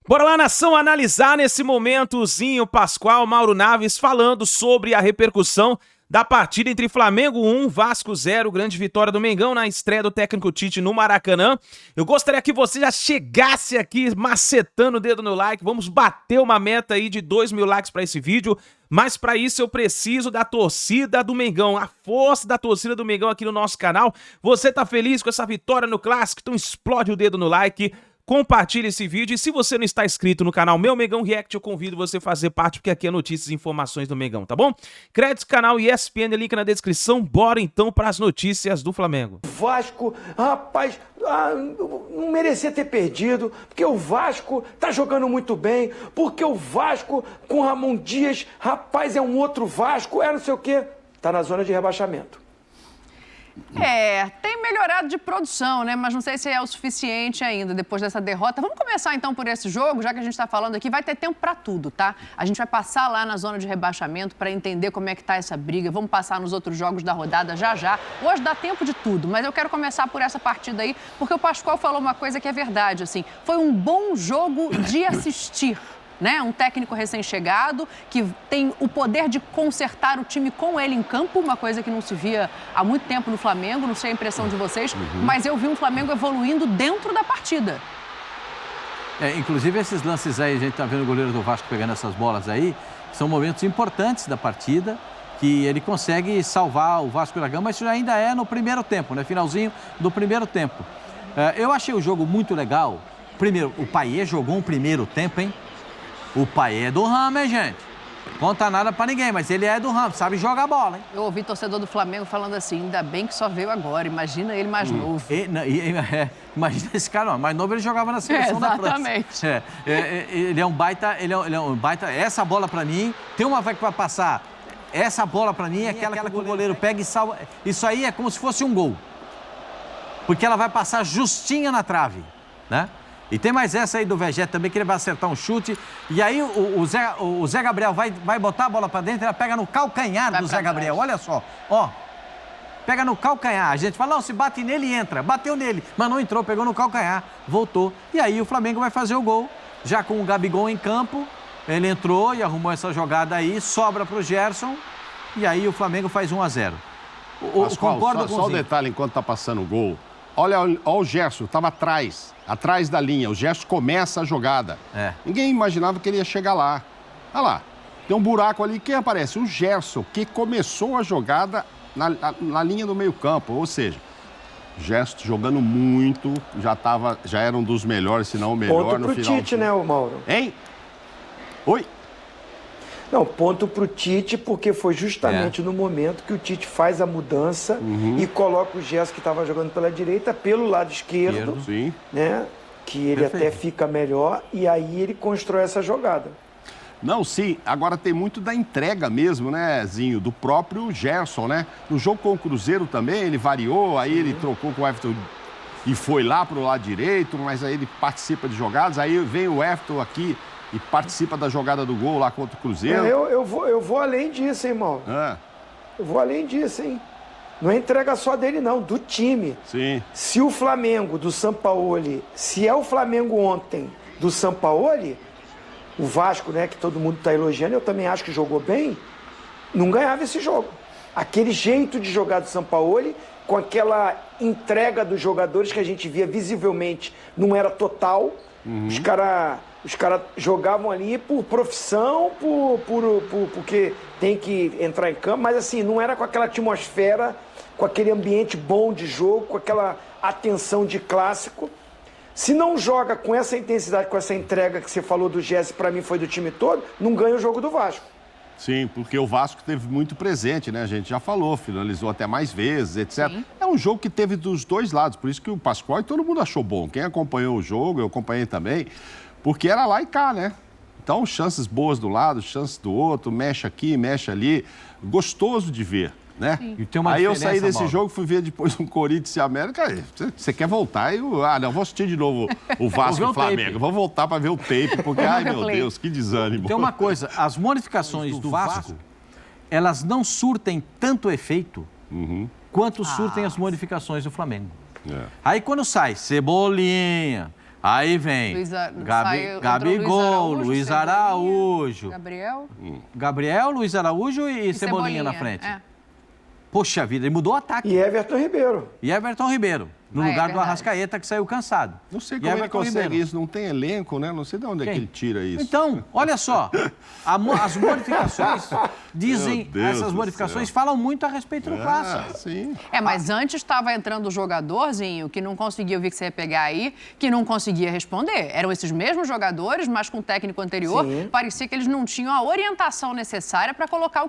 Bora lá, nação, analisar nesse momentozinho Pascoal, Mauro Naves falando sobre a repercussão da partida entre Flamengo 1, Vasco 0, grande vitória do Mengão na estreia do técnico Tite no Maracanã. Eu gostaria que você já chegasse aqui macetando o dedo no like, vamos bater uma meta aí de 2 mil likes para esse vídeo, mas para isso eu preciso da torcida do Mengão, a força da torcida do Mengão aqui no nosso canal. Você tá feliz com essa vitória no Clássico? Então explode o dedo no like. Compartilhe esse vídeo e se você não está inscrito no canal Meu Mengão React, eu convido você a fazer parte, porque aqui é notícias e informações do Mengão, tá bom? Créditos, canal ESPN, link na descrição. Bora então para as notícias do Flamengo. Vasco, rapaz, não merecia ter perdido, porque o Vasco tá jogando muito bem, porque o Vasco com Ramon Dias, rapaz, é um outro Vasco, não sei o quê, tá na zona de rebaixamento. Tem melhorado de produção, né? Mas não sei se é o suficiente ainda depois dessa derrota. Vamos começar então por esse jogo, já que a gente está falando aqui, vai ter tempo para tudo, tá? A gente vai passar lá na zona de rebaixamento para entender como é que tá essa briga. Vamos passar nos outros jogos da rodada já já. Hoje dá tempo de tudo, mas eu quero começar por essa partida aí, porque o Pascoal falou uma coisa que é verdade, assim. Foi um bom jogo de assistir. Né? Um técnico recém-chegado que tem o poder de consertar o time com ele em campo, uma coisa que não se via há muito tempo no Flamengo, não sei a impressão de vocês, mas eu vi um Flamengo evoluindo dentro da partida. Inclusive esses lances aí, a gente tá vendo o goleiro do Vasco pegando essas bolas aí, são momentos importantes da partida, que ele consegue salvar o Vasco da Gama, mas isso ainda é no primeiro tempo, né? Finalzinho do primeiro tempo. Eu achei o jogo muito legal. Primeiro, o Payet jogou um primeiro tempo, hein? O Payet é do ramo, hein, gente? Conta nada pra ninguém, mas ele é do ramo, sabe jogar bola, hein? Eu ouvi torcedor do Flamengo falando assim, ainda bem que só veio agora, imagina ele mais novo. Imagina esse cara, mais novo ele jogava na seleção da França. Exatamente. Ele é um baita, essa bola pra mim, tem uma que vai passar, essa bola pra mim é aquela que o goleiro pega e salva, isso aí é como se fosse um gol, porque ela vai passar justinha na trave, né? E tem mais essa aí do Vegeta também, que ele vai acertar um chute. E aí o Zé Gabriel vai botar a bola pra dentro, ela pega no calcanhar do Zé Gabriel. Olha só, ó. Pega no calcanhar. A gente fala, não, se bate nele, entra. Bateu nele, mas não entrou, pegou no calcanhar, voltou. E aí o Flamengo vai fazer o gol, já com o Gabigol em campo. Ele entrou e arrumou essa jogada aí, sobra pro Gerson. E aí o Flamengo faz 1-0. Concordo com só um detalhe enquanto tá passando o gol. Olha o Gerson, estava atrás da linha. O Gerson começa a jogada. Ninguém imaginava que ele ia chegar lá. Olha lá, tem um buraco ali. Quem aparece? O Gerson, que começou a jogada na linha do meio campo. Ou seja, o Gerson jogando muito, já era um dos melhores, se não o melhor Ponto no pro final. Tite, né, Mauro? Hein? Oi? Não, ponto pro Tite, porque foi justamente no momento que o Tite faz a mudança e coloca o Gerson, que estava jogando pela direita, pelo lado esquerdo, né? Que ele até fica melhor, e aí ele constrói essa jogada. Não, sim. Agora tem muito da entrega mesmo, né, Zinho? Do próprio Gerson, né? No jogo com o Cruzeiro também, ele variou, aí ele trocou com o Everton e foi lá pro lado direito, mas aí ele participa de jogadas, aí vem o Everton aqui e participa da jogada do gol lá contra o Cruzeiro. Eu vou além disso, hein, Mauro? Eu vou além disso, hein? Não é entrega só dele, não, do time. Sim. Se o Flamengo do Sampaoli, se é o Flamengo ontem do Sampaoli, o Vasco, né, que todo mundo está elogiando, eu também acho que jogou bem, não ganhava esse jogo. Aquele jeito de jogar do Sampaoli, com aquela entrega dos jogadores que a gente via visivelmente, não era total. Os caras jogavam ali por profissão, porque tem que entrar em campo, mas assim, não era com aquela atmosfera, com aquele ambiente bom de jogo, com aquela atenção de clássico. Se não joga com essa intensidade, com essa entrega que você falou do Gerson, para mim foi do time todo, não ganha o jogo do Vasco. Sim, porque o Vasco teve muito presente, né? A gente já falou, finalizou até mais vezes, etc. Sim. É um jogo que teve dos dois lados, por isso que o Pascoal e todo mundo achou bom. Quem acompanhou o jogo, eu acompanhei também, porque era lá e cá, né? Então, chances boas do lado, chances do outro, mexe aqui, mexe ali. Gostoso de ver, né? E tem uma aí eu saí desse Mauro. jogo, fui ver depois um Corinthians e América. Você quer voltar? Não, vou assistir de novo o Vasco e o Flamengo. Vou voltar para ver o tape, porque, ai meu Deus, que desânimo. Tem uma coisa, as modificações do Vasco, elas não surtem tanto efeito quanto surtem as modificações do Flamengo. Aí quando sai Cebolinha, Aí vem Gabigol, Luiz Araújo. Gabriel, Luiz Araújo e Cebolinha na frente. Poxa vida, ele mudou o ataque. E Everton Ribeiro. No lugar do Arrascaeta, que saiu cansado. Não sei como ele consegue isso, não tem elenco, né? Não sei de onde é que ele tira isso. Então, olha só, as modificações, essas modificações falam muito a respeito do clássico. Sim. Mas antes estava entrando o jogadorzinho que não conseguia, eu vi que você ia pegar aí, que não conseguia responder. Eram esses mesmos jogadores, mas com o técnico anterior, parecia que eles não tinham a orientação necessária para colocar o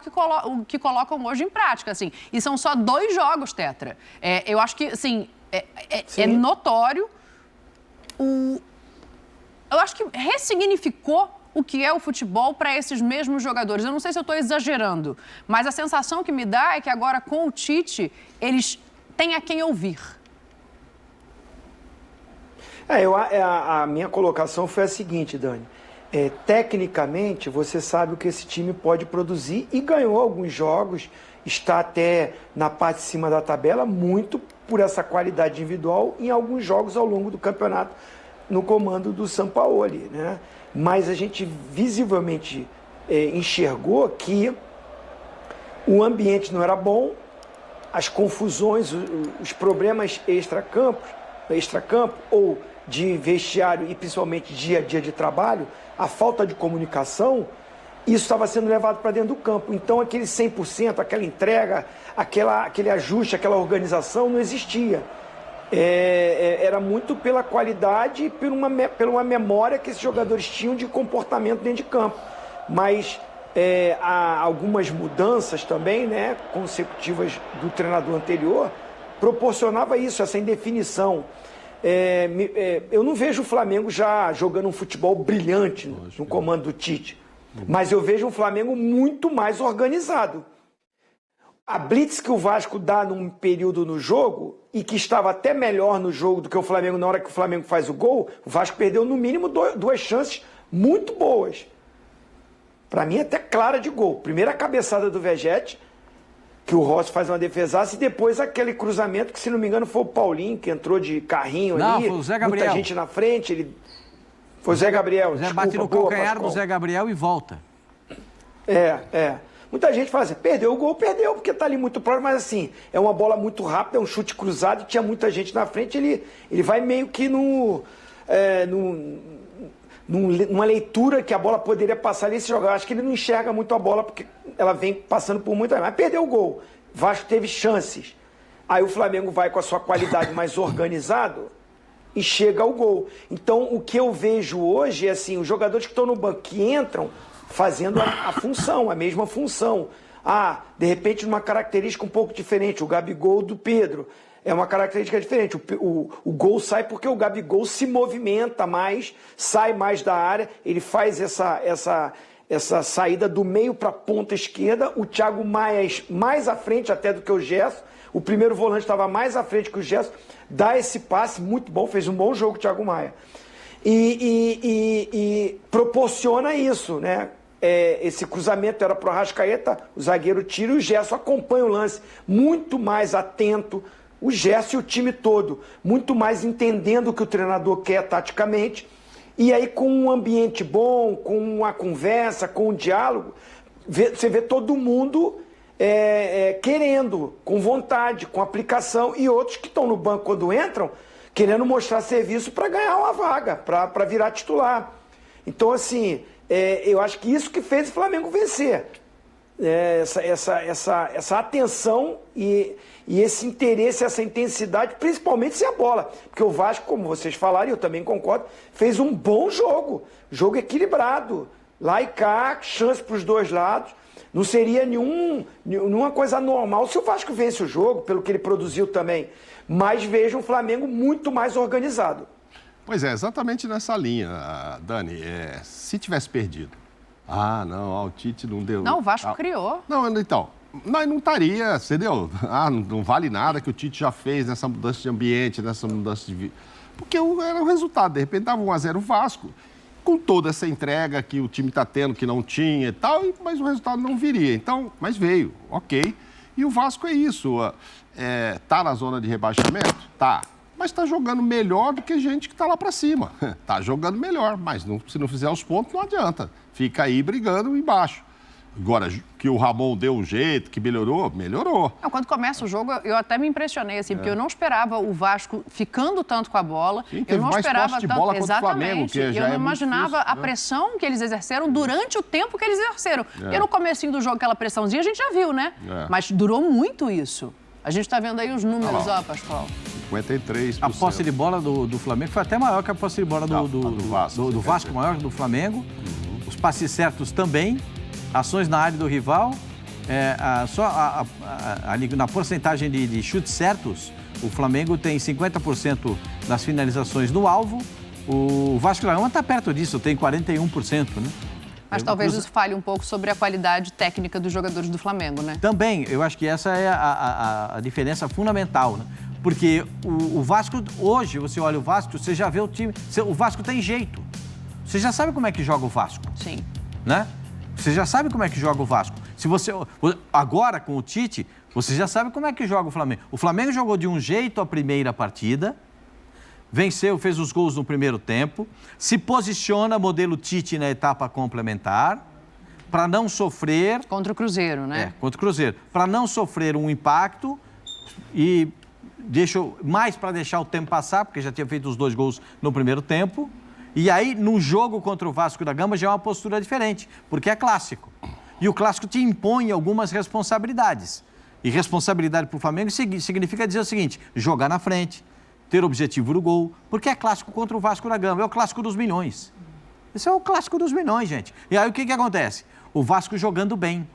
que colocam hoje em prática, assim. E são só 2 jogos, Tetra. Eu acho que, assim... É notório. Eu acho que ressignificou o que é o futebol para esses mesmos jogadores. Eu não sei se eu estou exagerando, mas a sensação que me dá é que agora, com o Tite, eles têm a quem ouvir. A minha colocação foi a seguinte, Dani. Tecnicamente, você sabe o que esse time pode produzir e ganhou alguns jogos, está até na parte de cima da tabela, muito por essa qualidade individual em alguns jogos ao longo do campeonato no comando do Sampaoli, né? Mas a gente visivelmente enxergou que o ambiente não era bom, as confusões, os problemas extracampo ou de vestiário e principalmente dia a dia de trabalho, a falta de comunicação, isso estava sendo levado para dentro do campo. Então aquele 100%, aquela entrega, aquele ajuste, aquela organização não existia. Era muito pela qualidade e pela uma memória que esses jogadores tinham de comportamento dentro de campo. Mas há algumas mudanças também, né, consecutivas do treinador anterior, proporcionava isso, essa indefinição. Eu não vejo o Flamengo já jogando um futebol brilhante no comando do Tite. Mas eu vejo um Flamengo muito mais organizado. A blitz que o Vasco dá num período no jogo, e que estava até melhor no jogo do que o Flamengo na hora que o Flamengo faz o gol, o Vasco perdeu no mínimo 2 chances muito boas. Para mim até clara de gol. Primeiro a cabeçada do Vegete, que o Rossi faz uma defesaça, e depois aquele cruzamento que, se não me engano, foi o Paulinho, que entrou de carrinho ali. Não, foi o Zé Gabriel. Muita gente na frente, Foi o Zé Gabriel. O Zé bate no calcanhar do Zé Gabriel e volta. Muita gente fala assim, perdeu o gol, porque tá ali muito próximo, mas assim, é uma bola muito rápida, é um chute cruzado, tinha muita gente na frente, ele vai meio que numa leitura que a bola poderia passar ali e se jogar. Acho que ele não enxerga muito a bola, porque ela vem passando por muita... Mas perdeu o gol. Vasco teve chances. Aí o Flamengo vai com a sua qualidade mais organizado e chega ao gol. Então, o que eu vejo hoje é assim, os jogadores que estão no banco, que entram fazendo a função, a mesma função. De repente, numa característica um pouco diferente, o Gabigol do Pedro. É uma característica diferente. O gol sai porque o Gabigol se movimenta mais, sai mais da área, ele faz essa saída do meio para a ponta esquerda. O Thiago Maia mais à frente até do que o Gerson. O primeiro volante estava mais à frente que o Gerson. Dá esse passe muito bom, fez um bom jogo o Thiago Maia. E proporciona isso, né? Esse cruzamento era para o Arrascaeta, o zagueiro tira e o Gerson acompanha o lance, muito mais atento. O Gerson e o time todo, muito mais entendendo o que o treinador quer taticamente. E aí, com um ambiente bom, com uma conversa, com um diálogo, você vê todo mundo querendo, com vontade, com aplicação. E outros que estão no banco quando entram, querendo mostrar serviço para ganhar uma vaga, para virar titular. Então, assim, eu acho que isso que fez o Flamengo vencer. Essa atenção e esse interesse, essa intensidade, principalmente sem a bola. Porque o Vasco, como vocês falaram, e eu também concordo, fez um bom jogo. Jogo equilibrado. Lá e cá, chance para os dois lados. Não seria nenhuma coisa normal se o Vasco vence o jogo, pelo que ele produziu também. Mas vejo um Flamengo muito mais organizado. Pois é, exatamente nessa linha, Dani. Se tivesse perdido. O Tite não deu... Não, o Vasco criou. Não, então... Não estaria, entendeu? Não vale nada que o Tite já fez nessa mudança de ambiente, nessa mudança de... Porque era o resultado. De repente dava 1-0 o Vasco, com toda essa entrega que o time está tendo, que não tinha e tal, mas o resultado não viria. Então, mas veio, ok. E o Vasco é isso. Tá na zona de rebaixamento? Tá. mas está jogando melhor do que gente que está lá para cima. Está jogando melhor, mas se não fizer os pontos, não adianta. Fica aí brigando embaixo. Agora, que o Ramon deu um jeito, que melhorou. Não, quando começa o jogo, eu até me impressionei, assim, porque eu não esperava o Vasco ficando tanto com a bola. Sim, eu não esperava posse de bola tanto. contra o Flamengo, que eu não imaginava a pressão que eles exerceram durante o tempo que eles exerceram. Porque no comecinho do jogo, aquela pressãozinha, a gente já viu, né? Mas durou muito isso. A gente está vendo aí os números, Pascoal. 53%. A posse de bola do Flamengo foi até maior que a posse de bola do Vasco, maior que do Flamengo. Os passes certos também. Ações na área do rival. Na porcentagem de chutes certos, o Flamengo tem 50% das finalizações no alvo. O Vasco da Gama está perto disso, tem 41%, né? Mas talvez isso fale um pouco sobre a qualidade técnica dos jogadores do Flamengo, né? Também, eu acho que essa é a diferença fundamental, né? Porque o Vasco, hoje, você olha o Vasco, você já vê o time... O Vasco tem jeito. Você já sabe como é que joga o Vasco. Sim. Né? Você já sabe como é que joga o Vasco. Agora, com o Tite, você já sabe como é que joga o Flamengo. O Flamengo jogou de um jeito a primeira partida, venceu, fez os gols no primeiro tempo, se posiciona modelo Tite na etapa complementar, para não sofrer... Contra o Cruzeiro, né? Contra o Cruzeiro. Para não sofrer um impacto e mais para deixar o tempo passar, porque já tinha feito os 2 gols no primeiro tempo. E aí, no jogo contra o Vasco da Gama, já é uma postura diferente, porque é clássico. E o clássico te impõe algumas responsabilidades. E responsabilidade para o Flamengo significa dizer o seguinte: jogar na frente, ter objetivo no gol, porque é clássico contra o Vasco da Gama, é o clássico dos milhões. Esse é o clássico dos milhões, gente. E aí, o que acontece? O Vasco jogando bem.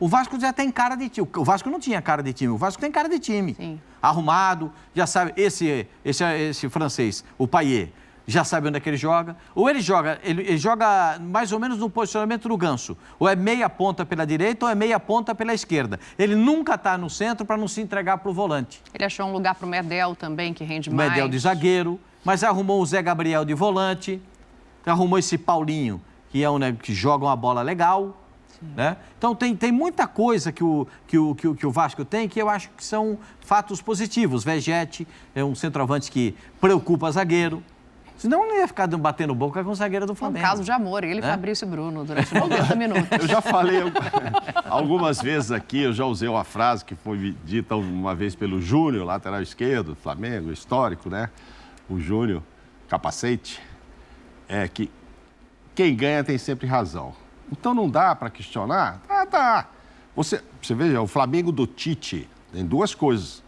O Vasco já tem cara de time. O Vasco não tinha cara de time, o Vasco tem cara de time. Sim. Arrumado, já sabe, esse francês, o Payet, já sabe onde é que ele joga. Ou ele joga mais ou menos no posicionamento do Ganso. Ou é meia ponta pela direita ou é meia ponta pela esquerda. Ele nunca está no centro para não se entregar para o volante. Ele achou um lugar para o Medel também, que rende mais. Medel de zagueiro, mas arrumou o Zé Gabriel de volante, arrumou esse Paulinho, que que joga uma bola legal. Né? Então tem muita coisa que o Vasco tem que eu acho que são fatos positivos. Vegete é um centroavante que preocupa zagueiro. Senão não ia ficar batendo boca com o zagueiro do Flamengo. Um caso de amor, ele e Fabrício Bruno, durante 90 minutos. Eu já falei algumas vezes aqui, eu já usei uma frase que foi dita uma vez pelo Júnior, lateral esquerdo, Flamengo, histórico, né? O Júnior, capacete, é que quem ganha tem sempre razão. Então não dá para questionar? Dá. Você veja, o Flamengo do Tite tem 2 coisas.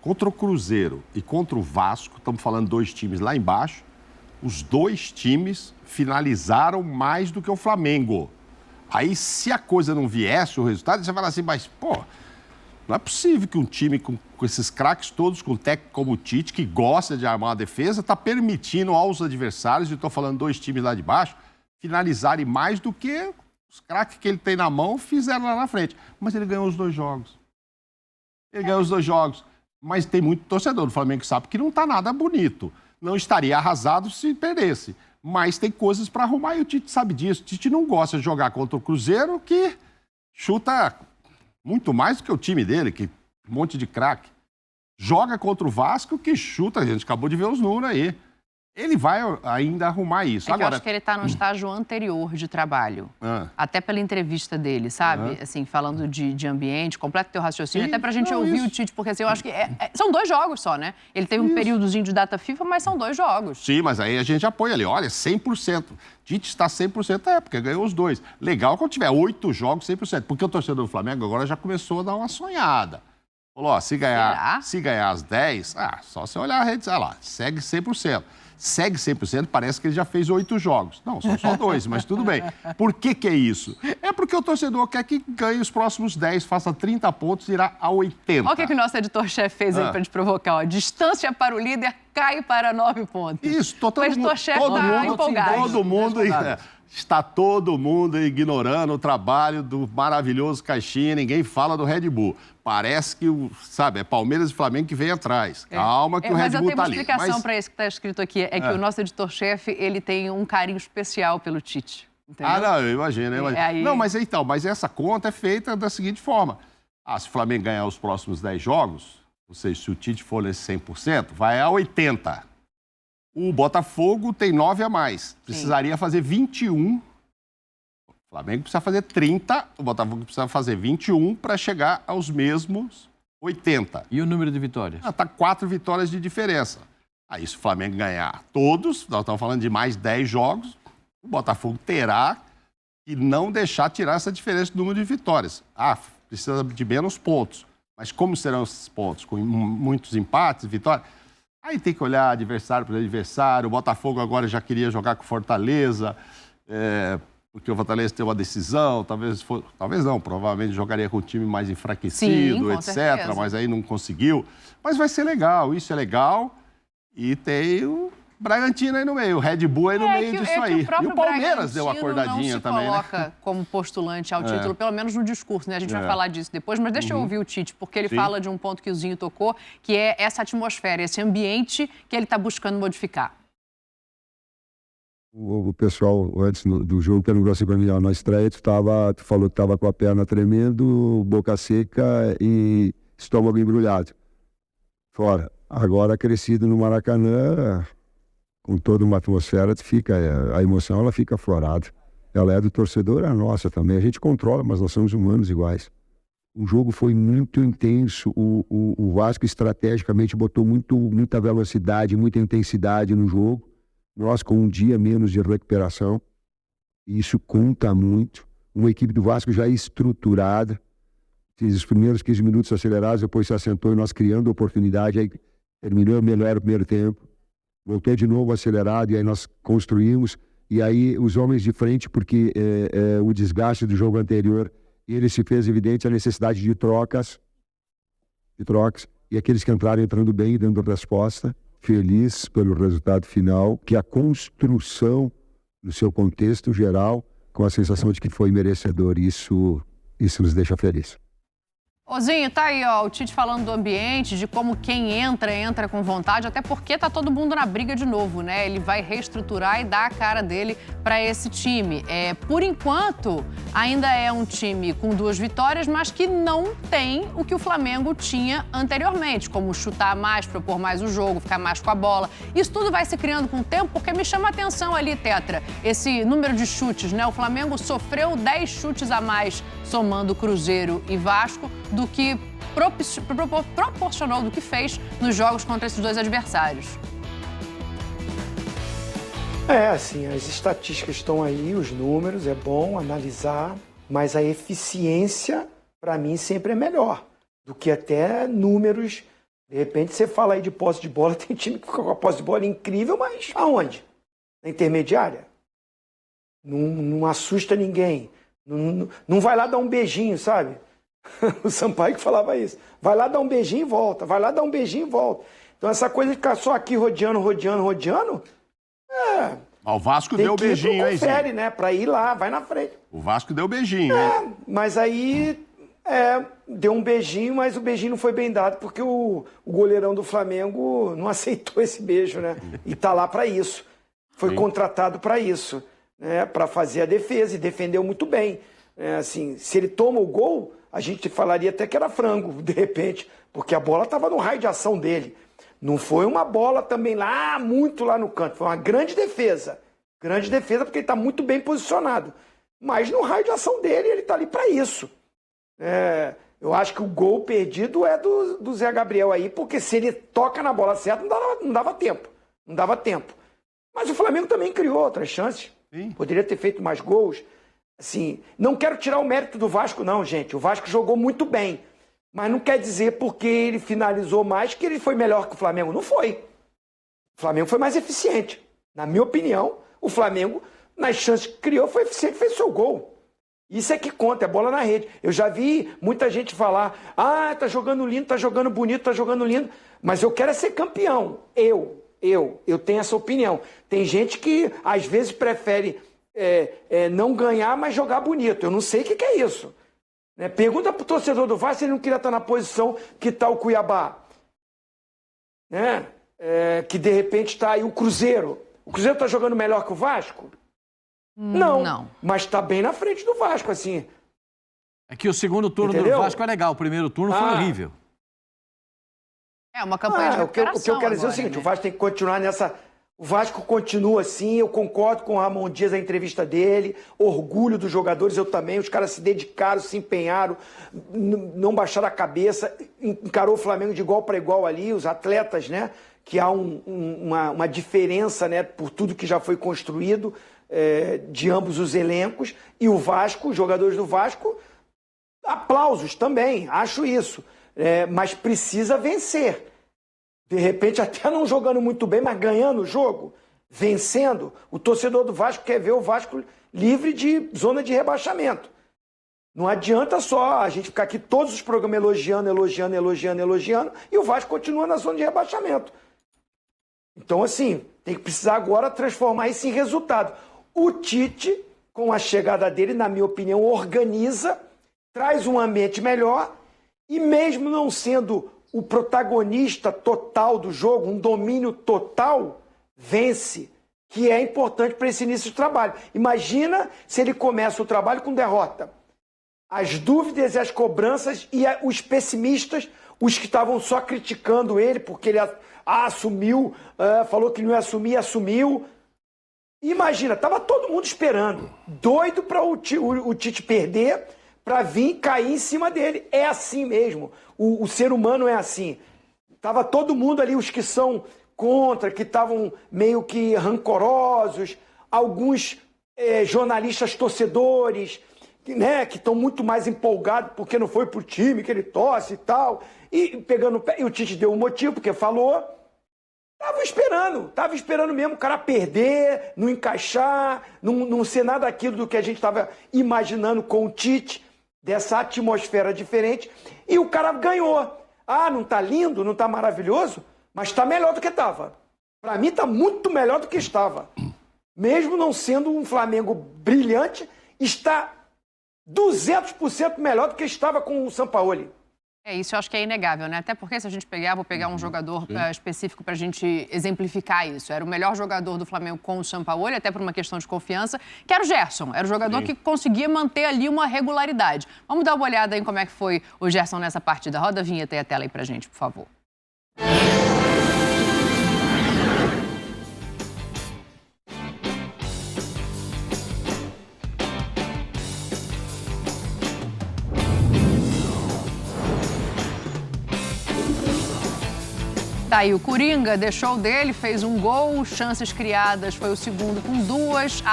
Contra o Cruzeiro e contra o Vasco, estamos falando 2 times lá embaixo, os 2 times finalizaram mais do que o Flamengo. Aí, se a coisa não viesse, o resultado, você fala assim, mas, não é possível que um time com esses craques todos, com um técnico como o Tite, que gosta de armar a defesa, está permitindo aos adversários, e estou falando 2 times lá de baixo, finalizarem mais do que os craques que ele tem na mão fizeram lá na frente. Mas ele ganhou os 2 jogos. Mas tem muito torcedor do Flamengo que sabe que não está nada bonito. Não estaria arrasado se perdesse. Mas tem coisas para arrumar e o Tite sabe disso. O Tite não gosta de jogar contra o Cruzeiro, que chuta muito mais do que o time dele, que um monte de craque. Joga contra o Vasco, que chuta, a gente acabou de ver os números aí. Ele vai ainda arrumar isso. Agora, eu acho que ele está no estágio anterior de trabalho. Até pela entrevista dele, sabe? Assim, falando de ambiente, completa teu raciocínio. Sim, até pra gente ouvir o Tite, porque assim, eu acho que são 2 jogos só, né? Ele teve um períodozinho de data FIFA, mas são 2 jogos. Sim, mas aí a gente apoia ali. Olha, 100%. Tite está 100%, porque ganhou os 2. Legal quando tiver 8 jogos, 100%. Porque o torcedor do Flamengo agora já começou a dar uma sonhada. Falou, se ganhar as 10, só você olhar a rede, lá, segue 100%. Segue 100%, parece que ele já fez 8 jogos. Não, são só 2, mas tudo bem. Por que é isso? É porque o torcedor quer que ganhe os próximos 10, faça 30 pontos e irá a 80. Olha o que o nosso editor-chefe fez aí para te provocar. Ó. Distância para o líder cai para 9 pontos. Isso, o editor-chefe está empolgado. Está todo mundo ignorando o trabalho do maravilhoso Caixinha, ninguém fala do Red Bull. Parece que, é Palmeiras e Flamengo que vem atrás. Calma que o Red Bull está ali. Mas eu tenho uma explicação para isso que está escrito aqui. É que o nosso editor-chefe, ele tem um carinho especial pelo Tite. Entendeu? Não, eu imagino. Não, mas essa conta é feita da seguinte forma. Se o Flamengo ganhar os próximos 10 jogos, ou seja, se o Tite for nesse 100%, vai a 80%. O Botafogo tem 9 a mais. Precisaria fazer 21. O Flamengo precisa fazer 30, o Botafogo precisa fazer 21 para chegar aos mesmos 80. E o número de vitórias? Está 4 vitórias de diferença. Aí, se o Flamengo ganhar todos, nós estamos falando de mais 10 jogos, o Botafogo terá que não deixar tirar essa diferença do número de vitórias. Precisa de menos pontos. Mas como serão esses pontos? Com muitos empates, vitórias? Aí tem que olhar adversário por adversário. O Botafogo agora já queria jogar com Fortaleza, porque o Fortaleza tem uma decisão, talvez não, provavelmente jogaria com um time mais enfraquecido, Sim, etc. certeza. Mas aí não conseguiu. Mas vai ser legal, isso é legal. E tem o Bragantino aí no meio, o Red Bull aí no meio disso aí. E o Palmeiras deu uma acordadinha também, né? Não se coloca como postulante ao título, pelo menos no discurso, né? A gente vai falar disso depois, mas deixa eu ouvir o Tite, porque ele fala de um ponto que o Zinho tocou, que é essa atmosfera, esse ambiente que ele está buscando modificar. O pessoal, antes do jogo, perguntou assim para mim, na estreia, tu falou que estava com a perna tremendo, boca seca e estômago embrulhado. Fora. Agora, crescido no Maracanã, com toda uma atmosfera, a emoção ela fica aflorada. Ela é do torcedor, é a nossa também. A gente controla, mas nós somos humanos iguais. O jogo foi muito intenso. O Vasco, estrategicamente, botou muita velocidade, muita intensidade no jogo. Nós, com um dia menos de recuperação, isso conta muito. Uma equipe do Vasco já estruturada. Fiz os primeiros 15 minutos acelerados, depois se assentou e nós criando oportunidade. Aí terminou melhor o primeiro tempo. Voltei de novo acelerado e aí nós construímos. E aí os homens de frente, porque o desgaste do jogo anterior, ele se fez evidente a necessidade de trocas. E aqueles que entraram entrando bem, dando resposta. Feliz pelo resultado final, que a construção no seu contexto geral, com a sensação de que foi merecedor. Isso nos deixa feliz. Ozinho, tá aí, ó, o Tite falando do ambiente, de como quem entra com vontade, até porque tá todo mundo na briga de novo, né? Ele vai reestruturar e dar a cara dele para esse time. Por enquanto, ainda é um time com 2 vitórias, mas que não tem o que o Flamengo tinha anteriormente, como chutar mais, propor mais o jogo, ficar mais com a bola. Isso tudo vai se criando com o tempo, porque me chama a atenção ali, Tetra, esse número de chutes, né? O Flamengo sofreu 10 chutes a mais, somando Cruzeiro e Vasco, do que proporcionou, do que fez nos jogos contra esses 2 adversários. Assim, as estatísticas estão aí, os números, é bom analisar, mas a eficiência, para mim, sempre é melhor do que até números. De repente, você fala aí de posse de bola, tem time que fica com a posse de bola incrível, mas aonde? Na intermediária? Não assusta ninguém. Não vai lá dar um beijinho, sabe? O Sampaio que falava isso. Vai lá dar um beijinho e volta. Vai lá dar um beijinho e volta. Então essa coisa de ficar só aqui rodeando. O Vasco deu o beijinho, hein, confere, Zé? né? Pra ir lá, vai na frente. O Vasco deu o beijinho, hein? Mas aí deu um beijinho, mas o beijinho não foi bem dado porque o goleirão do Flamengo não aceitou esse beijo, né? E tá lá pra isso. Foi contratado pra isso, né? Pra fazer a defesa e defendeu muito bem. Assim, se ele toma o gol, a gente falaria até que era frango, de repente, porque a bola estava no raio de ação dele. Não foi uma bola também lá, muito lá no canto. Foi uma grande defesa. Grande defesa porque ele está muito bem posicionado. Mas no raio de ação dele, ele está ali para isso. Eu acho que o gol perdido é do Zé Gabriel aí, porque se ele toca na bola certa, não dava tempo. Não dava tempo. Mas o Flamengo também criou outras chances. Sim. Poderia ter feito mais gols. Assim, não quero tirar o mérito do Vasco, não, gente. O Vasco jogou muito bem. Mas não quer dizer porque ele finalizou mais que ele foi melhor que o Flamengo. Não foi. O Flamengo foi mais eficiente. Na minha opinião, o Flamengo, nas chances que criou, foi eficiente e fez seu gol. Isso é que conta, é bola na rede. Eu já vi muita gente falar, tá jogando lindo, tá jogando bonito, tá jogando lindo, mas eu quero ser campeão. Eu tenho essa opinião. Tem gente que, às vezes, prefere não ganhar, mas jogar bonito. Eu não sei o que é isso. Pergunta pro torcedor do Vasco se ele não queria estar na posição que está o Cuiabá. Que, de repente, está aí o Cruzeiro. O Cruzeiro está jogando melhor que o Vasco? Não. Mas está bem na frente do Vasco, assim. É que o segundo turno do Vasco é legal, o primeiro turno foi horrível. É uma campanha de recuperação. O que eu quero dizer é o seguinte, o Vasco tem que continuar nessa... O Vasco continua assim, eu concordo com o Ramon Dias, a entrevista dele, orgulho dos jogadores, eu também, os caras se dedicaram, se empenharam, não baixaram a cabeça, encarou o Flamengo de igual para igual ali, os atletas, né, que há uma diferença, né, por tudo que já foi construído de ambos os elencos, e o Vasco, os jogadores do Vasco, aplausos também, acho isso, mas precisa vencer. De repente, até não jogando muito bem, mas ganhando o jogo, vencendo, o torcedor do Vasco quer ver o Vasco livre de zona de rebaixamento. Não adianta só a gente ficar aqui todos os programas elogiando, e o Vasco continua na zona de rebaixamento. Então, assim, tem que precisar agora transformar isso em resultado. O Tite, com a chegada dele, na minha opinião, organiza, traz um ambiente melhor, e mesmo não sendo o protagonista total do jogo, um domínio total, vence, que é importante para esse início de trabalho. Imagina se ele começa o trabalho com derrota. As dúvidas e as cobranças e os pessimistas, os que estavam só criticando ele, porque ele assumiu, falou que não ia assumir, assumiu. Imagina, estava todo mundo esperando, doido para o Tite perder, para vir cair em cima dele. É assim mesmo. O ser humano é assim. Tava todo mundo ali, os que são contra, que estavam meio que rancorosos, alguns jornalistas torcedores, né, que estão muito mais empolgados porque não foi pro time que ele torce e tal. E pegando o pé, e o Tite deu um motivo, porque falou. Tava esperando mesmo o cara perder, não encaixar, não ser nada daquilo do que a gente estava imaginando com o Tite, dessa atmosfera diferente, e o cara ganhou. Ah, não tá lindo, não tá maravilhoso, mas tá melhor do que estava. Para mim tá muito melhor do que estava. Mesmo não sendo um Flamengo brilhante, está 200% melhor do que estava com o Sampaoli. Isso eu acho que é inegável, né? Até porque se a gente vou pegar um jogador específico para a gente exemplificar isso. Era o melhor jogador do Flamengo com o Sampaoli, até por uma questão de confiança, que era o Gerson. Era o jogador que conseguia manter ali uma regularidade. Vamos dar uma olhada em como é que foi o Gerson nessa partida. Roda a vinheta e a tela aí pra gente, por favor. Tá aí o Coringa, deixou dele, fez um gol, chances criadas foi o segundo com 2,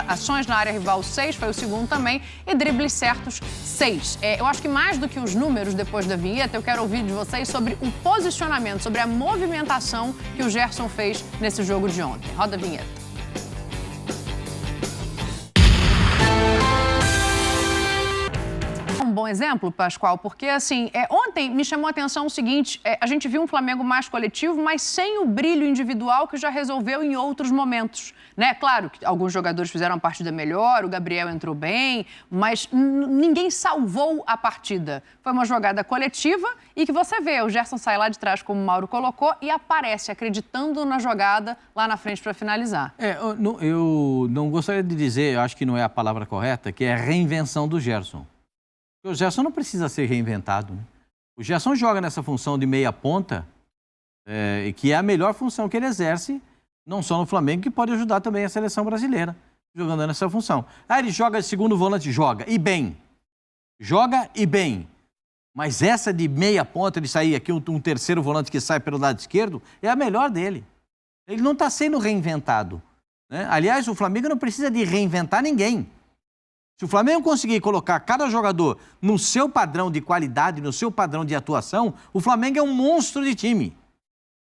ações na área rival 6, foi o segundo também, e dribles certos 6. Eu acho que mais do que os números depois da vinheta, eu quero ouvir de vocês sobre o posicionamento, sobre a movimentação que o Gerson fez nesse jogo de ontem. Roda a vinheta. Um bom exemplo, Pascoal, porque assim, ontem me chamou a atenção o seguinte, a gente viu um Flamengo mais coletivo, mas sem o brilho individual que já resolveu em outros momentos, né? Claro que alguns jogadores fizeram uma partida melhor, o Gabriel entrou bem, mas ninguém salvou a partida. Foi uma jogada coletiva e que você vê, o Gerson sai lá de trás, como o Mauro colocou, e aparece acreditando na jogada lá na frente para finalizar. Eu não gostaria de dizer, eu acho que não é a palavra correta, que é a reinvenção do Gerson. O Gerson não precisa ser reinventado, né? O Gerson joga nessa função de meia ponta, que é a melhor função que ele exerce, não só no Flamengo, que pode ajudar também a seleção brasileira, jogando nessa função. Ele joga de segundo volante, joga, e bem. Joga e bem. Mas essa de meia ponta, de sair aqui um terceiro volante que sai pelo lado esquerdo, é a melhor dele. Ele não está sendo reinventado, né? Aliás, o Flamengo não precisa de reinventar ninguém. Se o Flamengo conseguir colocar cada jogador no seu padrão de qualidade, no seu padrão de atuação, o Flamengo é um monstro de time.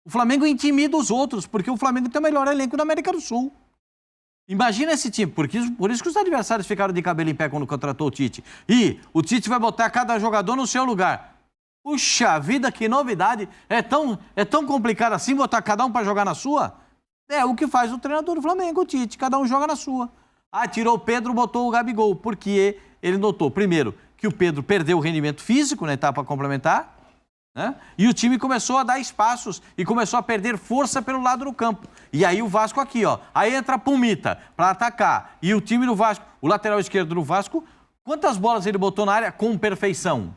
O Flamengo intimida os outros, porque o Flamengo tem o melhor elenco da América do Sul. Imagina esse time, por isso que os adversários ficaram de cabelo em pé quando contratou o Tite. E o Tite vai botar cada jogador no seu lugar. Puxa vida, que novidade! É tão complicado assim botar cada um para jogar na sua? É o que faz o treinador do Flamengo, o Tite, cada um joga na sua. Tirou o Pedro, botou o Gabigol, porque ele notou, primeiro, que o Pedro perdeu o rendimento físico na etapa complementar, né? E o time começou a dar espaços e começou a perder força pelo lado do campo. E aí o Vasco aqui, aí entra a Pumita para atacar. E o time do Vasco, o lateral esquerdo do Vasco, quantas bolas ele botou na área com perfeição?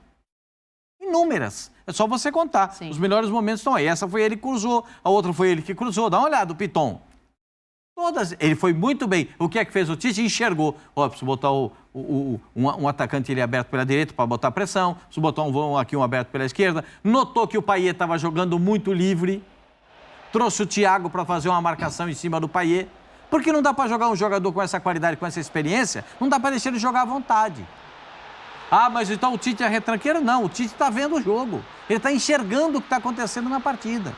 E inúmeras. É só você contar. Sim. Os melhores momentos estão aí. Essa foi ele que cruzou, a outra foi ele que cruzou. Dá uma olhada, o Piton. Todas. Ele foi muito bem. O que é que fez o Tite? Enxergou. Ó, preciso botar um atacante ali aberto pela direita para botar pressão. Preciso botar um aberto pela esquerda. Notou que o Payet estava jogando muito livre. Trouxe o Thiago para fazer uma marcação em cima do Payet. Porque não dá para jogar um jogador com essa qualidade, com essa experiência, não dá para deixar ele jogar à vontade. Ah, mas então o Tite é retranqueiro? Não, o Tite está vendo o jogo. Ele está enxergando o que está acontecendo na partida.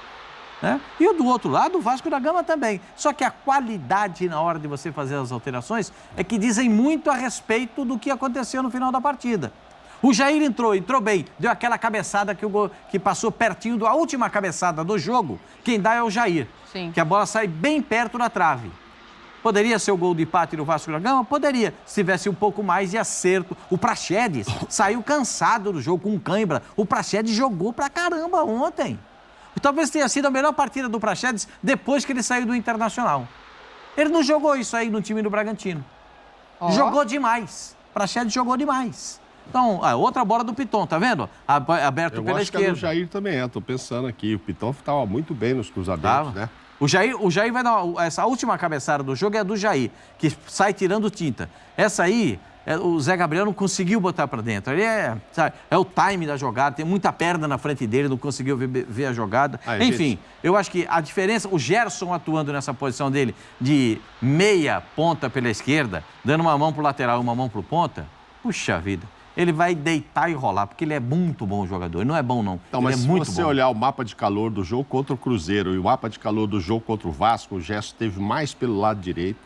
Né? E o do outro lado, o Vasco da Gama também. Só que a qualidade na hora de você fazer as alterações é que dizem muito a respeito do que aconteceu no final da partida. O Jair entrou bem, deu aquela cabeçada que passou pertinho da última cabeçada do jogo. Quem dá é o Jair, Sim. Que a bola sai bem perto da trave. Poderia ser o gol de empate do Vasco da Gama? Poderia, se tivesse um pouco mais de acerto. O Praxedes saiu cansado do jogo, com cãibra. O Praxedes jogou pra caramba ontem. Talvez tenha sido a melhor partida do Praxedes depois que ele saiu do Internacional. Ele não jogou isso aí no time do Bragantino. Jogou demais. Praxedes jogou demais. Então, outra bola do Piton, tá vendo? Aberto pela esquerda. Eu acho que o Jair também tô pensando aqui. O Piton estava muito bem nos cruzamentos, né? O Jair vai dar essa última cabeçada do jogo é a do Jair, que sai tirando tinta. Essa aí, o Zé Gabriel não conseguiu botar para dentro. Ele é o time da jogada, tem muita perna na frente dele, não conseguiu ver a jogada. Enfim, eu acho que a diferença, o Gerson atuando nessa posição dele de meia ponta pela esquerda, dando uma mão pro lateral e uma mão pro ponta, puxa vida. Ele vai deitar e rolar, porque ele é muito bom jogador. Ele não é bom, não. Então, mas se você olhar o mapa de calor do jogo contra o Cruzeiro e o mapa de calor do jogo contra o Vasco, o Gerson teve mais pelo lado direito.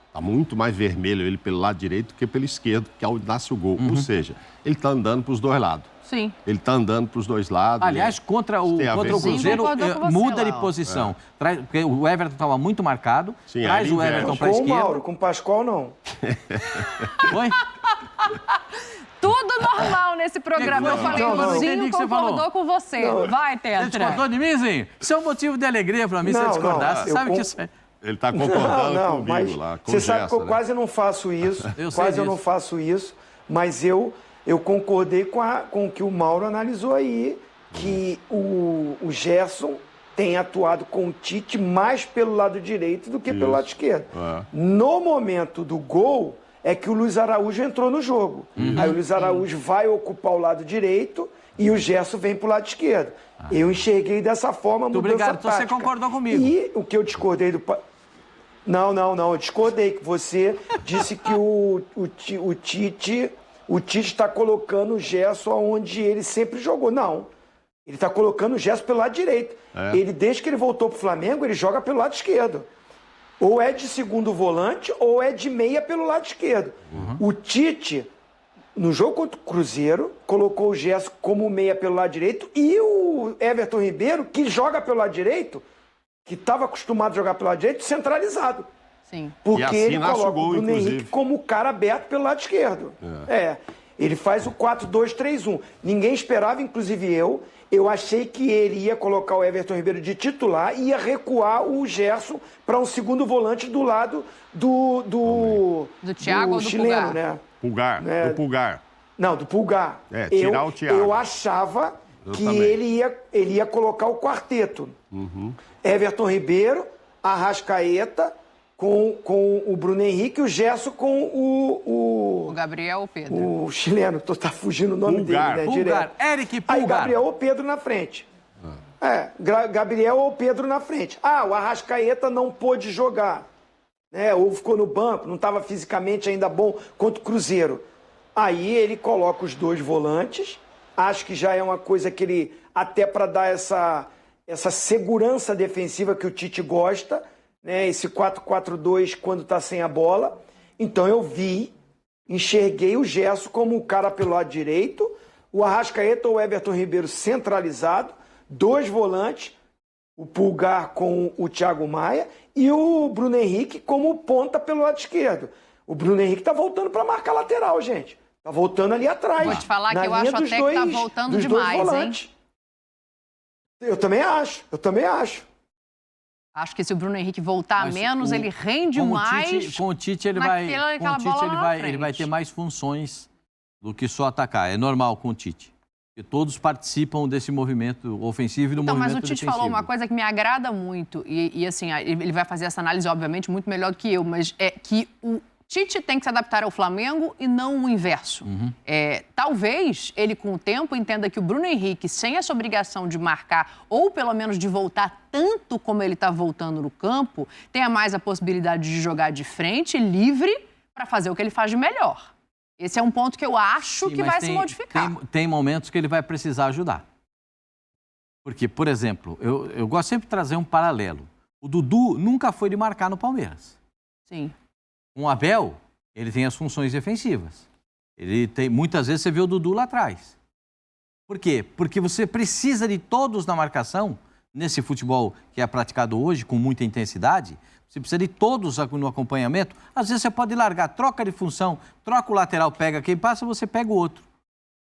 Está muito mais vermelho ele pelo lado direito do que pelo esquerdo, que é onde nasce o gol. Ou seja, ele está andando para os dois lados. Sim. Ele está andando para os dois lados. Aliás, contra o Cruzeiro, muda de posição. Porque o Everton estava muito marcado. Sim, traz o Everton para a esquerda. Com o Mauro, com o Pascoal, não. Oi? Tudo normal nesse programa. Eu falei, o Zinho concordou com você. Não. Vai, Você Tetra. discordou de mim, Zinho? Isso é um motivo de alegria para mim, se eu discordar. Você sabe que isso é... Ele está concordando comigo mas lá. Você sabe que eu quase não faço isso. Quase eu não faço isso. Mas eu concordei com o que o Mauro analisou aí, que o Gerson tem atuado com o Tite mais pelo lado direito do que pelo lado esquerdo. No momento do gol, é que o Luiz Araújo entrou no jogo. Aí o Luiz Araújo vai ocupar o lado direito e o Gerson vem para o lado esquerdo. Eu enxerguei dessa forma, Muito obrigado. Então você concordou comigo. E o que eu discordei do... Não, eu discordei, que você disse que o Tite está colocando o Gerson onde ele sempre jogou. Não, ele está colocando o Gerson pelo lado direito. Ele, desde que ele voltou para o Flamengo, ele joga pelo lado esquerdo. Ou é de segundo volante, ou é de meia pelo lado esquerdo. O Tite, no jogo contra o Cruzeiro, colocou o Gerson como meia pelo lado direito e o Everton Ribeiro, que joga pelo lado direito, que estava acostumado a jogar pelo lado direito, centralizado. Sim. Porque assim ele nasce coloca o gol, o Bruno inclusive. Henrique como o cara aberto pelo lado esquerdo. Ele faz o 4-2-3-1. Ninguém esperava, inclusive eu achei que ele ia colocar o Everton Ribeiro de titular e ia recuar o Gerson para um segundo volante do lado do Thiago ou do chileno, Pulgar? né? Pulgar, do Pulgar. Não, do Pulgar. Tirar o Thiago. Eu achava que também. ele ia colocar o quarteto. Everton Ribeiro, Arrascaeta, com o Bruno Henrique e o Gerson com O Gabriel ou o Pedro? o chileno. Tá fugindo o nome Pulgar. dele, né? Pulgar, Direto. Eric Pulgar. Aí Gabriel ou Pedro na frente. Gabriel ou Pedro na frente. O Arrascaeta não pôde jogar. Ou ficou no banco, não estava fisicamente ainda bom contra o Cruzeiro. Aí ele coloca os dois volantes. Acho que já é uma coisa que ele, até para dar essa segurança defensiva que o Tite gosta, né? Esse 4-4-2 quando está sem a bola. Então eu enxerguei o Gerson como o cara pelo lado direito, o Arrascaeta ou o Everton Ribeiro centralizado, dois volantes, o Pulgar com o Thiago Maia e o Bruno Henrique como ponta pelo lado esquerdo. O Bruno Henrique tá voltando para marcar lateral, gente. Tá voltando ali atrás. Vou te falar que na eu linha acho dos até que tá voltando demais, hein? Eu também acho. Acho que se o Bruno Henrique voltar menos, ele rende mais. Com o Tite ele vai ter mais funções do que só atacar. É normal com o Tite. E todos participam desse movimento ofensivo e do movimento defensivo. Mas o Tite falou uma coisa que me agrada muito, e assim, ele vai fazer essa análise, obviamente, muito melhor do que eu, mas é que o Tite tem que se adaptar ao Flamengo e não o inverso. Talvez ele, com o tempo, entenda que o Bruno Henrique, sem essa obrigação de marcar, ou pelo menos de voltar tanto como ele está voltando no campo, tenha mais a possibilidade de jogar de frente, livre, para fazer o que ele faz de melhor. Esse é um ponto que eu acho que vai se modificar. Tem momentos que ele vai precisar ajudar. Porque, por exemplo, eu gosto sempre de trazer um paralelo. O Dudu nunca foi de marcar no Palmeiras. Sim. O Abel, ele tem as funções defensivas. Muitas vezes você vê o Dudu lá atrás. Por quê? Porque você precisa de todos na marcação, nesse futebol que é praticado hoje com muita intensidade. Você precisa de todos no acompanhamento. Às vezes você pode largar, troca de função, troca o lateral, pega quem passa, você pega o outro.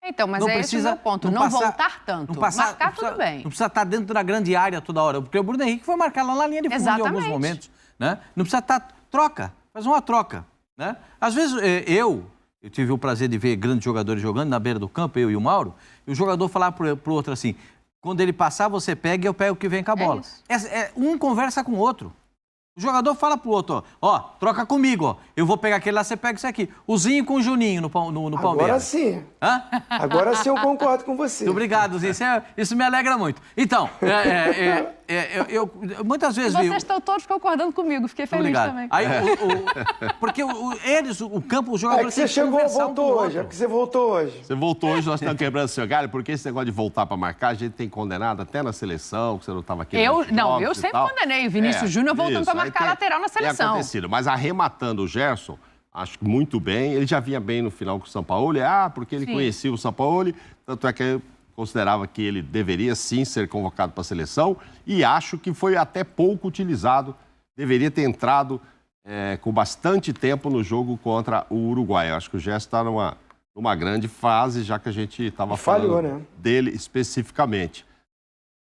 Então, mas esse é o meu ponto. Não voltar tanto. Marcar tudo bem. Não precisa estar dentro da grande área toda hora. Porque o Bruno Henrique foi marcar lá na linha de fundo em alguns momentos. Né? Não precisa estar... Troca. Faz uma troca. Né? Às vezes eu tive o prazer de ver grandes jogadores jogando na beira do campo, eu e o Mauro, e o jogador falar pro outro assim, quando ele passar, você pega e eu pego o que vem com a bola. Um conversa com o outro. O jogador fala pro outro, ó, troca comigo, ó. Eu vou pegar aquele lá, você pega isso aqui. O Zinho com o Juninho no Palmeiras. Agora sim. Hã? Agora sim eu concordo com você. Obrigado, Zinho. Isso me alegra muito. Então, eu muitas vezes... Vocês estão todos concordando comigo, fiquei feliz também. Aí, porque o campo, os jogadores... É que você voltou hoje, é que você voltou hoje. Você voltou hoje, nós estamos quebrando seu galho, porque esse negócio de voltar para marcar, a gente tem condenado até na seleção, que você não estava aqui. Eu sempre condenei. Vinícius Júnior voltando para marcar lateral na seleção. Acontecido. Mas arrematando o Gerson, acho que muito bem. Ele já vinha bem no final com o Sampaoli, porque ele conhecia o Sampaoli, tanto é que eu considerava que ele deveria sim ser convocado para a seleção e acho que foi até pouco utilizado. Deveria ter entrado com bastante tempo no jogo contra o Uruguai. Eu acho que o Gerson está numa grande fase, já que a gente estava falando dele especificamente.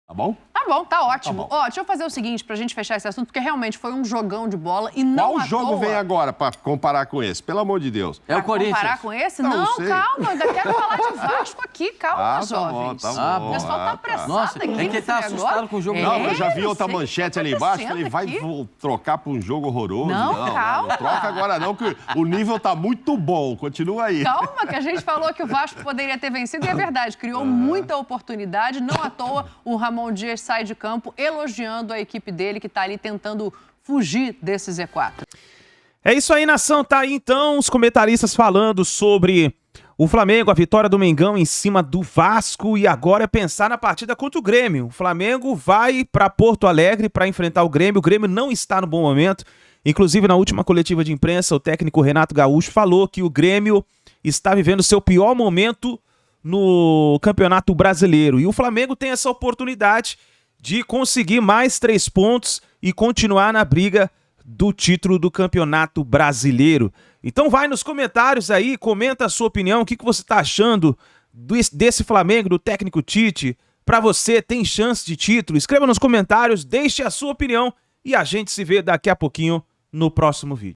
Tá bom? Tá bom, tá ótimo. Ó, deixa eu fazer o seguinte pra gente fechar esse assunto, porque realmente foi um jogão de bola e não Qual jogo vem agora pra comparar com esse? Pelo amor de Deus. É o Corinthians. Comparar com esse? Não, calma, ainda quero falar de Vasco aqui, calma, jovens. Tá bom. O pessoal tá apressado. Nossa, aqui é que tá assustado com o jogo. Não, eu já vi outra manchete ali embaixo, falei, vai trocar pra um jogo horroroso. Não, calma. Não troca agora não, que o nível tá muito bom, continua aí. Calma, que a gente falou que o Vasco poderia ter vencido e é verdade, criou muita oportunidade, não à toa o Ramon Dias sai de campo elogiando a equipe dele que está ali tentando fugir desse Z4. É isso aí, nação. Tá aí então os comentaristas falando sobre o Flamengo, a vitória do Mengão em cima do Vasco e agora é pensar na partida contra o Grêmio. O Flamengo vai para Porto Alegre para enfrentar o Grêmio. O Grêmio não está no bom momento. Inclusive, na última coletiva de imprensa, o técnico Renato Gaúcho falou que o Grêmio está vivendo seu pior momento no Campeonato Brasileiro. E o Flamengo tem essa oportunidade de conseguir mais 3 pontos e continuar na briga do título do Campeonato Brasileiro. Então vai nos comentários aí, comenta a sua opinião, o que você está achando desse Flamengo, do técnico Tite. Para você, tem chance de título? Escreva nos comentários, deixe a sua opinião e a gente se vê daqui a pouquinho no próximo vídeo.